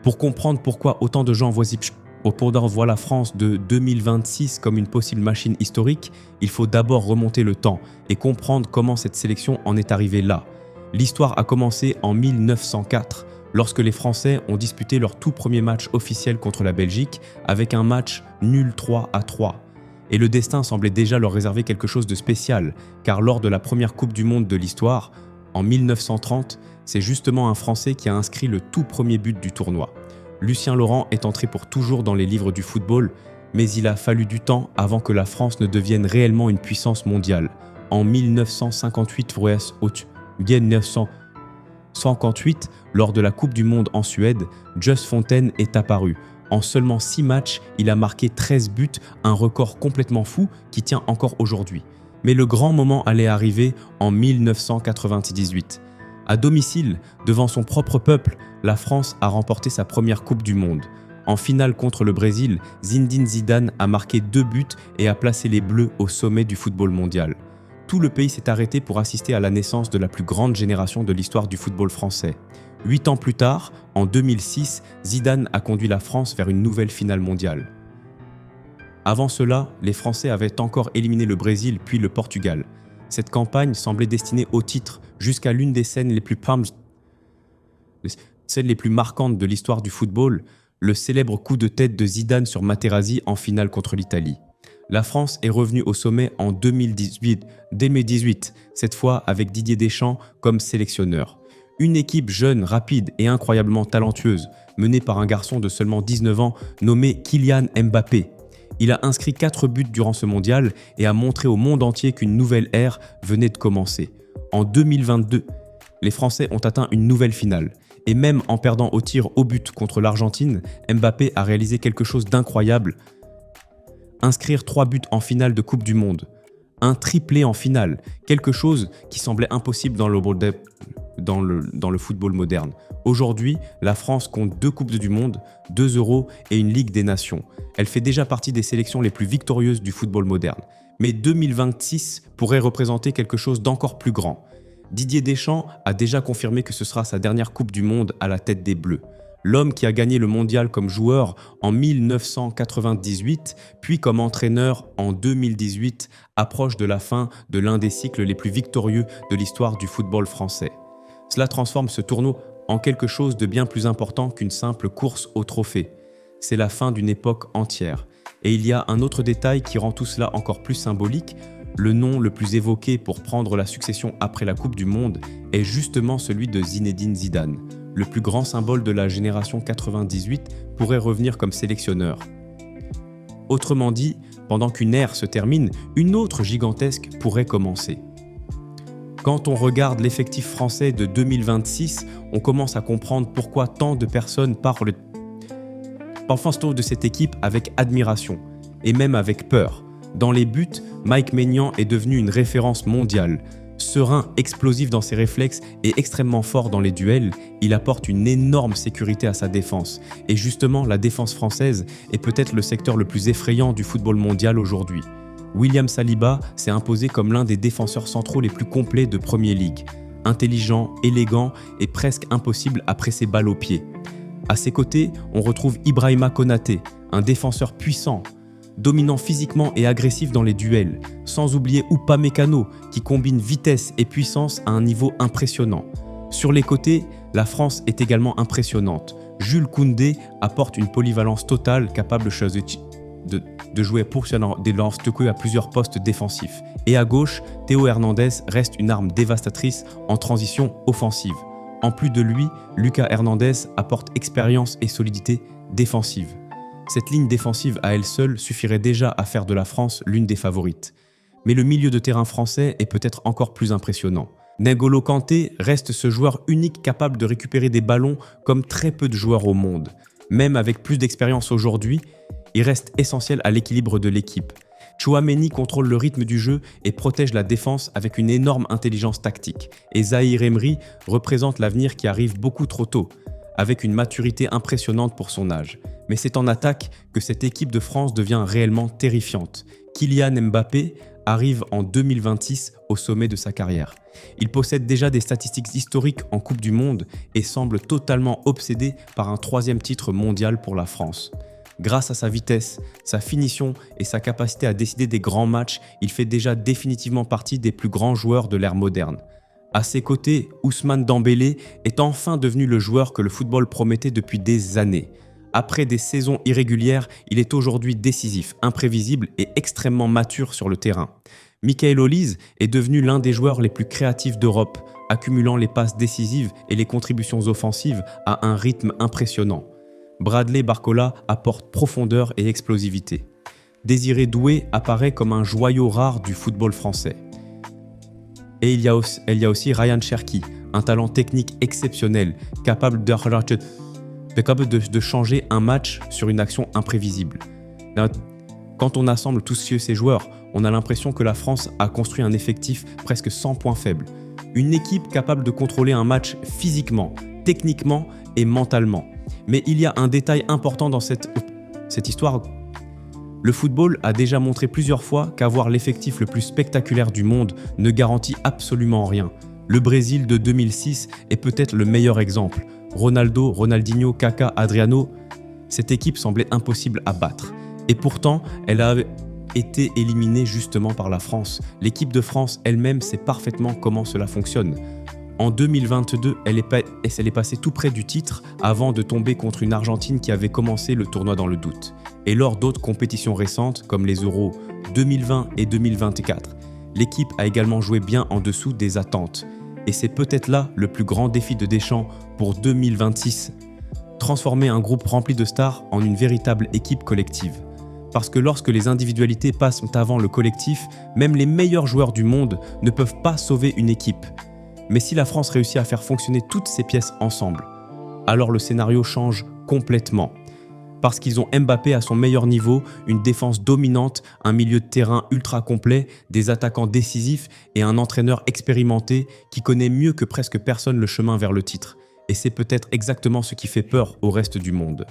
Pour comprendre pourquoi autant de gens voient la France de 2026 comme une possible machine historique, il faut d'abord remonter le temps et comprendre comment cette sélection en est arrivée là. L'histoire a commencé en 1904, lorsque les Français ont disputé leur tout premier match officiel contre la Belgique avec un match nul 3-3. Et le destin semblait déjà leur réserver quelque chose de spécial, car lors de la première Coupe du Monde de l'histoire, en 1930, c'est justement un Français qui a inscrit le tout premier but du tournoi. Lucien Laurent est entré pour toujours dans les livres du football, mais il a fallu du temps avant que la France ne devienne réellement une puissance mondiale. En 1958, lors de la Coupe du Monde en Suède, Just Fontaine est apparu. En seulement 6 matchs, il a marqué 13 buts, un record complètement fou qui tient encore aujourd'hui. Mais le grand moment allait arriver en 1998. À domicile, devant son propre peuple, la France a remporté sa première Coupe du Monde. En finale contre le Brésil, Zinedine Zidane a marqué 2 buts et a placé les Bleus au sommet du football mondial. Tout le pays s'est arrêté pour assister à la naissance de la plus grande génération de l'histoire du football français. 8 ans plus tard, en 2006, Zidane a conduit la France vers une nouvelle finale mondiale. Avant cela, les Français avaient encore éliminé le Brésil puis le Portugal. Cette campagne semblait destinée au titre jusqu'à l'une des scènes les plus marquantes de l'histoire du football, le célèbre coup de tête de Zidane sur Materazzi en finale contre l'Italie. La France est revenue au sommet en 2018, cette fois avec Didier Deschamps comme sélectionneur. Une équipe jeune, rapide et incroyablement talentueuse, menée par un garçon de seulement 19 ans nommé Kylian Mbappé. Il a inscrit 4 buts durant ce mondial et a montré au monde entier qu'une nouvelle ère venait de commencer. En 2022, les Français ont atteint une nouvelle finale. Et même en perdant au tir au but contre l'Argentine, Mbappé a réalisé quelque chose d'incroyable. Inscrire 3 buts en finale de Coupe du Monde. Un triplé en finale, quelque chose qui semblait impossible dans le football moderne. Aujourd'hui, la France compte 2 Coupes du Monde, 2 Euros et une Ligue des Nations. Elle fait déjà partie des sélections les plus victorieuses du football moderne. Mais 2026 pourrait représenter quelque chose d'encore plus grand. Didier Deschamps a déjà confirmé que ce sera sa dernière Coupe du Monde à la tête des Bleus. L'homme qui a gagné le mondial comme joueur en 1998, puis comme entraîneur en 2018, approche de la fin de l'un des cycles les plus victorieux de l'histoire du football français. Cela transforme ce tournoi en quelque chose de bien plus important qu'une simple course au trophée. C'est la fin d'une époque entière. Et il y a un autre détail qui rend tout cela encore plus symbolique. Le nom le plus évoqué pour prendre la succession après la Coupe du Monde est justement celui de Zinedine Zidane. Le plus grand symbole de la génération 98 pourrait revenir comme sélectionneur. Autrement dit, pendant qu'une ère se termine, une autre gigantesque pourrait commencer. Quand on regarde l'effectif français de 2026, on commence à comprendre pourquoi tant de personnes parlent de cette équipe avec admiration et même avec peur. Dans les buts, Mike Maignan est devenu une référence mondiale. Serein, explosif dans ses réflexes et extrêmement fort dans les duels, il apporte une énorme sécurité à sa défense. Et justement, la défense française est peut-être le secteur le plus effrayant du football mondial aujourd'hui. William Saliba s'est imposé comme l'un des défenseurs centraux les plus complets de Premier League. Intelligent, élégant et presque impossible à presser balle au pied. À ses côtés, on retrouve Ibrahima Konaté, un défenseur puissant, dominant physiquement et agressif dans les duels, sans oublier Upamecano qui combine vitesse et puissance à un niveau impressionnant. Sur les côtés, la France est également impressionnante. Jules Koundé apporte une polyvalence totale capable de jouer à plusieurs postes défensifs. Et à gauche, Théo Hernandez reste une arme dévastatrice en transition offensive. En plus de lui, Lucas Hernandez apporte expérience et solidité défensive. Cette ligne défensive à elle seule suffirait déjà à faire de la France l'une des favorites. Mais le milieu de terrain français est peut-être encore plus impressionnant. N'Golo Kanté reste ce joueur unique capable de récupérer des ballons comme très peu de joueurs au monde. Même avec plus d'expérience aujourd'hui, il reste essentiel à l'équilibre de l'équipe. Tchouaméni contrôle le rythme du jeu et protège la défense avec une énorme intelligence tactique. Et Zahir Emery représente l'avenir qui arrive beaucoup trop tôt, avec une maturité impressionnante pour son âge. Mais c'est en attaque que cette équipe de France devient réellement terrifiante. Kylian Mbappé arrive en 2026 au sommet de sa carrière. Il possède déjà des statistiques historiques en Coupe du Monde et semble totalement obsédé par un 3e titre mondial pour la France. Grâce à sa vitesse, sa finition et sa capacité à décider des grands matchs, il fait déjà définitivement partie des plus grands joueurs de l'ère moderne. À ses côtés, Ousmane Dembélé est enfin devenu le joueur que le football promettait depuis des années. Après des saisons irrégulières, il est aujourd'hui décisif, imprévisible et extrêmement mature sur le terrain. Michael Olise est devenu l'un des joueurs les plus créatifs d'Europe, accumulant les passes décisives et les contributions offensives à un rythme impressionnant. Bradley Barcola apporte profondeur et explosivité. Désiré Doué apparaît comme un joyau rare du football français. Et il y a aussi Ryan Cherki, un talent technique exceptionnel, capable de changer un match sur une action imprévisible. Quand on assemble tous ces joueurs, on a l'impression que la France a construit un effectif presque sans point faible. Une équipe capable de contrôler un match physiquement, techniquement et mentalement. Mais il y a un détail important dans cette histoire. Le football a déjà montré plusieurs fois qu'avoir l'effectif le plus spectaculaire du monde ne garantit absolument rien. Le Brésil de 2006 est peut-être le meilleur exemple. Ronaldo, Ronaldinho, Kaka, Adriano, cette équipe semblait impossible à battre. Et pourtant, elle a été éliminée justement par la France. L'équipe de France elle-même sait parfaitement comment cela fonctionne. En 2022, elle est passée tout près du titre avant de tomber contre une Argentine qui avait commencé le tournoi dans le doute. Et lors d'autres compétitions récentes, comme les Euros 2020 et 2024, l'équipe a également joué bien en dessous des attentes. Et c'est peut-être là le plus grand défi de Deschamps pour 2026. Transformer un groupe rempli de stars en une véritable équipe collective. Parce que lorsque les individualités passent avant le collectif, même les meilleurs joueurs du monde ne peuvent pas sauver une équipe. Mais si la France réussit à faire fonctionner toutes ces pièces ensemble, alors le scénario change complètement. Parce qu'ils ont Mbappé à son meilleur niveau, une défense dominante, un milieu de terrain ultra complet, des attaquants décisifs et un entraîneur expérimenté qui connaît mieux que presque personne le chemin vers le titre. Et c'est peut-être exactement ce qui fait peur au reste du monde.